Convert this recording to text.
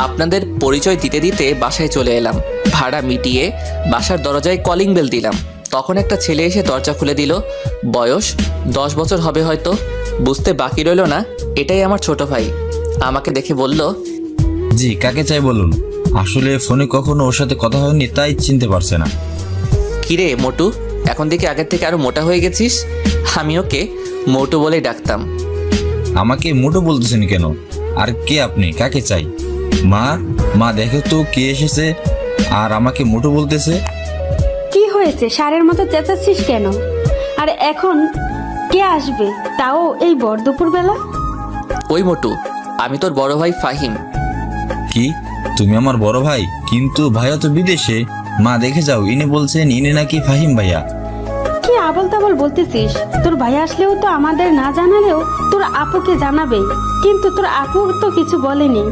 আপনাদের পরিচয় দিতে দিতে বাসায় চলে এলাম। ভাড়া মিটিয়ে বাসার দরজায় কলিং বেল দিলাম। তখন একটা ছেলে এসে দরজা খুলে দিল। বয়স 10 বছর হবে হয়তো। বুঝতে বাকি রইল না এটাই আমার ছোট ভাই। আমাকে দেখে বলল, জি, কাকে চাই বলুন? আসলে ফোনে কখনো ওর সাথে কথা হয়নি, তাই চিনতে পারছে না। কিরে মোটু, এখন দেখি আগের থেকে আরো মোটা হয়ে গেছিস। আমি ওকে মোটু বলেই ডাকতাম। আমাকে মোটো বলতেছেন কেন? আর কে আপনি? কাকে চাই? মা, মা দেখো তো কে এসেছে আর আমাকে মোটো বলতেছে। কি হয়েছে? ষাঁড়ের মতো চেঁচাচ্ছিস কেন? আর এখন কে আসবে, তাও এই ভর দুপুর বেলা? ওই মোটু, আমি তোর বড় ভাই ফাহিম। কি, তুমি আমার বড় ভাই? কিন্তু ভাইয়া তো বিদেশে। মা দেখে যাও, ইনি বলছেন ইনি নাকি ফাহিম ভাইয়া। কি আবল তাবল বলতেছিস? তোর ভাই আসলেও তো আমাদের না জানালেও তোর আপুকে জানাবে, কিন্তু তোর আপু তো কিছু বলেনি।